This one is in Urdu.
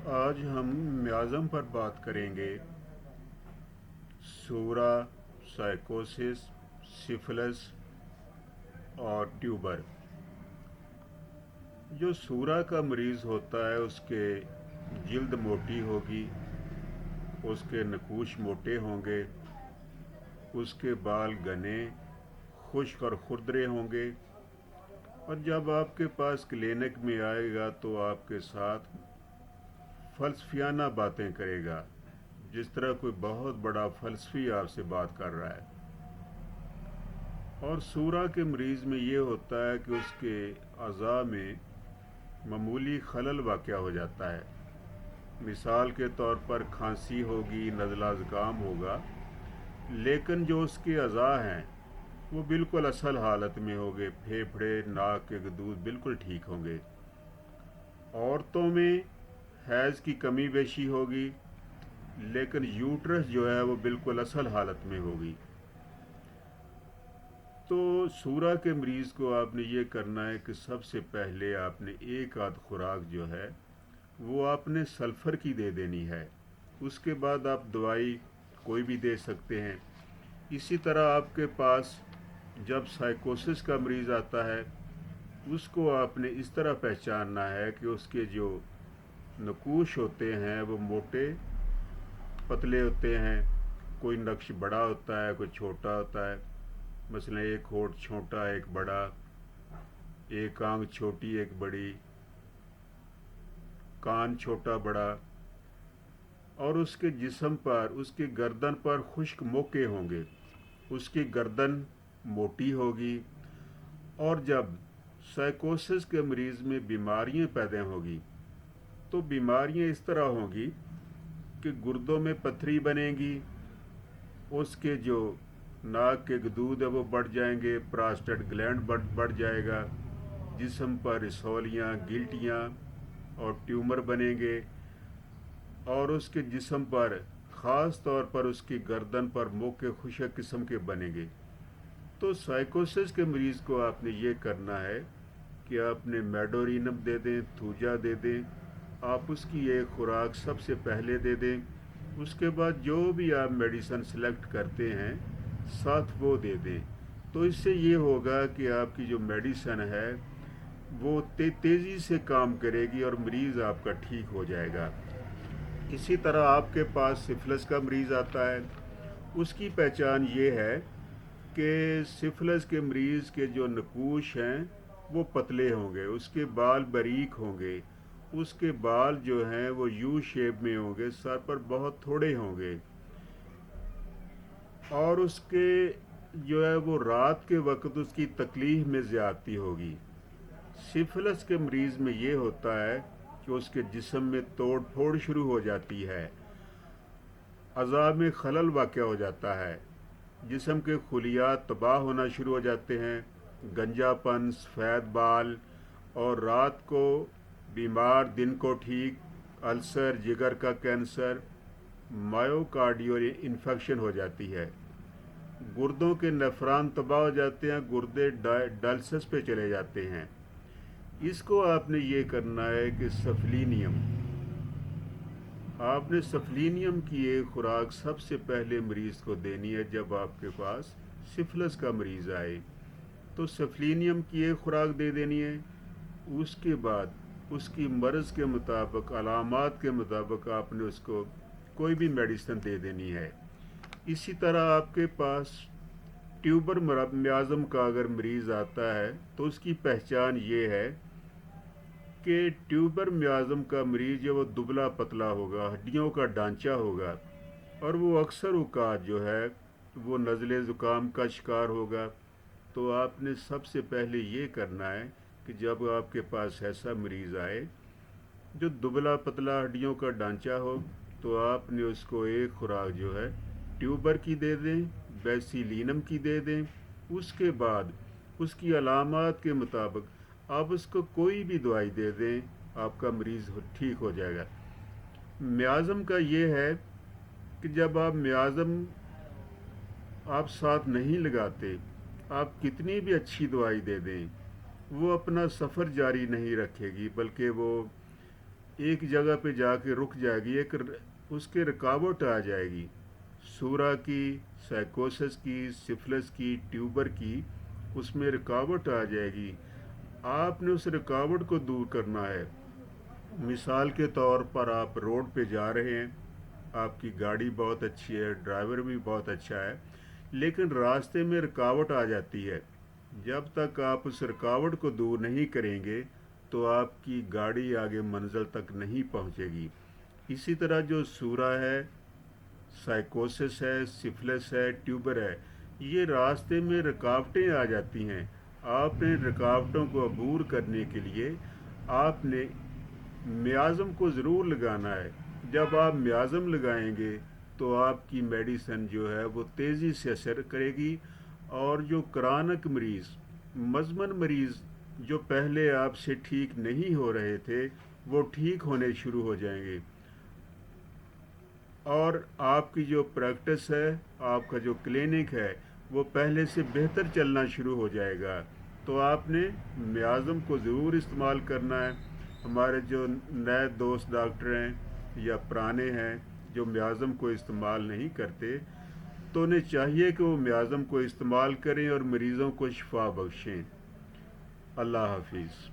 آج ہم میازم پر بات کریں گے۔ سورا، سائیکوسس، سفلس اور ٹیوبر۔ جو سورا کا مریض ہوتا ہے اس کے جلد موٹی ہوگی، اس کے نقوش موٹے ہوں گے، اس کے بال گھنے، خشک اور کھردرے ہوں گے، اور جب آپ کے پاس کلینک میں آئے گا تو آپ کے ساتھ فلسفیانہ باتیں کرے گا، جس طرح کوئی بہت بڑا فلسفی آپ سے بات کر رہا ہے۔ اور سورا کے مریض میں یہ ہوتا ہے کہ اس کے اعضاء میں معمولی خلل واقع ہو جاتا ہے۔ مثال کے طور پر کھانسی ہوگی، نزلہ زکام ہوگا، لیکن جو اس کے اعضاء ہیں وہ بالکل اصل حالت میں ہوں گے، پھیپھڑے، ناک کے گدوز بالکل ٹھیک ہوں گے۔ عورتوں میں حیض کی کمی بیشی ہوگی، لیکن یوٹرس جو ہے وہ بالکل اصل حالت میں ہوگی۔ تو سورا کے مریض کو آپ نے یہ کرنا ہے کہ سب سے پہلے آپ نے ایک آدھ خوراک جو ہے وہ آپ نے سلفر کی دے دینی ہے۔ اس کے بعد آپ دوائی کوئی بھی دے سکتے ہیں۔ اسی طرح آپ کے پاس جب سائیکوسس کا مریض آتا ہے اس کو آپ نے اس طرح پہچاننا ہے کہ اس کے جو نقوش ہوتے ہیں وہ موٹے پتلے ہوتے ہیں، کوئی نقش بڑا ہوتا ہے، کوئی چھوٹا ہوتا ہے۔ مثلا ایک ہونٹ چھوٹا ایک بڑا، ایک آنکھ چھوٹی ایک بڑی، کان چھوٹا بڑا، اور اس کے جسم پر، اس کی گردن پر خشک موقع ہوں گے، اس کی گردن موٹی ہوگی۔ اور جب سائیکوسس کے مریض میں بیماریاں پیدا ہوگی تو بیماریاں اس طرح ہوں گی کہ گردوں میں پتھری بنے گی، اس کے جو ناک کے گدود ہے وہ بڑھ جائیں گے، پراسٹیٹ گلینڈ بڑھ جائے گا، جسم پر رسولیاں، گلٹیاں اور ٹیومر بنیں گے، اور اس کے جسم پر خاص طور پر اس کی گردن پر موقع خشک قسم کے بنیں گے۔ تو سائیکوسس کے مریض کو آپ نے یہ کرنا ہے کہ آپ نے میڈورینم دے دیں، تھوجا دے دیں، آپ اس کی ایک خوراک سب سے پہلے دے دیں۔ اس کے بعد جو بھی آپ میڈیسن سلیکٹ کرتے ہیں ساتھ وہ دے دیں۔ تو اس سے یہ ہوگا کہ آپ کی جو میڈیسن ہے وہ تیزی سے کام کرے گی اور مریض آپ کا ٹھیک ہو جائے گا۔ اسی طرح آپ کے پاس سفلس کا مریض آتا ہے، اس کی پہچان یہ ہے کہ سفلس کے مریض کے جو نقوش ہیں وہ پتلے ہوں گے، اس کے بال باریک ہوں گے، اس کے بال جو ہیں وہ یو شیپ میں ہوں گے، سر پر بہت تھوڑے ہوں گے، اور اس کے جو ہے وہ رات کے وقت اس کی تکلیف میں زیادتی ہوگی۔ سفلس کے مریض میں یہ ہوتا ہے کہ اس کے جسم میں توڑ پھوڑ شروع ہو جاتی ہے، اعضاء میں خلل واقع ہو جاتا ہے، جسم کے خلیات تباہ ہونا شروع ہو جاتے ہیں، گنجا پن، سفید بال، اور رات کو بیمار دن کو ٹھیک، السر، جگر کا کینسر، مایوکارڈیول انفیکشن ہو جاتی ہے، گردوں کے نفران تباہ ہو جاتے ہیں، گردے ڈائلسس پہ چلے جاتے ہیں۔ اس کو آپ نے یہ کرنا ہے کہ سفلینیم، آپ نے سفلینیم کی ایک خوراک سب سے پہلے مریض کو دینی ہے جب آپ کے پاس سفلس کا مریض آئے، تو سفلینیم کی ایک خوراک دے دینی ہے۔ اس کے بعد اس کی مرض کے مطابق، علامات کے مطابق آپ نے اس کو کوئی بھی میڈیسن دے دینی ہے۔ اسی طرح آپ کے پاس ٹیوبر میازم کا اگر مریض آتا ہے تو اس کی پہچان یہ ہے کہ ٹیوبر میازم کا مریض جو وہ دبلا پتلا ہوگا، ہڈیوں کا ڈھانچہ ہوگا، اور وہ اکثر اوقات جو ہے وہ نزلے زکام کا شکار ہوگا۔ تو آپ نے سب سے پہلے یہ کرنا ہے کہ جب آپ کے پاس ایسا مریض آئے جو دبلا پتلا ہڈیوں کا ڈھانچہ ہو تو آپ نے اس کو ایک خوراک جو ہے ٹیوبر کی دے دیں، بیسیلینم کی دے دیں۔ اس کے بعد اس کی علامات کے مطابق آپ اس کو کوئی بھی دوائی دے دیں، آپ کا مریض ٹھیک ہو جائے گا۔ میازم کا یہ ہے کہ جب آپ میازم آپ ساتھ نہیں لگاتے، آپ کتنی بھی اچھی دوائی دے دیں وہ اپنا سفر جاری نہیں رکھے گی، بلکہ وہ ایک جگہ پہ جا کے رک جائے گی، اس کے رکاوٹ آ جائے گی، سورا کی، سائیکوسس کی، سفلس کی، ٹیوبر کی، اس میں رکاوٹ آ جائے گی۔ آپ نے اس رکاوٹ کو دور کرنا ہے۔ مثال کے طور پر آپ روڈ پہ جا رہے ہیں، آپ کی گاڑی بہت اچھی ہے، ڈرائیور بھی بہت اچھا ہے، لیکن راستے میں رکاوٹ آ جاتی ہے۔ جب تک آپ اس رکاوٹ کو دور نہیں کریں گے تو آپ کی گاڑی آگے منزل تک نہیں پہنچے گی۔ اسی طرح جو سورا ہے، سائیکوسس ہے، سفلس ہے، ٹیوبر ہے، یہ راستے میں رکاوٹیں آ جاتی ہیں۔ آپ نے رکاوٹوں کو عبور کرنے کے لیے آپ نے میازم کو ضرور لگانا ہے۔ جب آپ میازم لگائیں گے تو آپ کی میڈیسن جو ہے وہ تیزی سے اثر کرے گی، اور جو کرانک مریض، مزمن مریض جو پہلے آپ سے ٹھیک نہیں ہو رہے تھے، وہ ٹھیک ہونے شروع ہو جائیں گے، اور آپ کی جو پریکٹس ہے، آپ کا جو کلینک ہے، وہ پہلے سے بہتر چلنا شروع ہو جائے گا۔ تو آپ نے میازم کو ضرور استعمال کرنا ہے۔ ہمارے جو نئے دوست ڈاکٹر ہیں یا پرانے ہیں جو میازم کو استعمال نہیں کرتے، تو انہیں چاہیے کہ وہ میازم کو استعمال کریں اور مریضوں کو شفا بخشیں۔ اللہ حافظ۔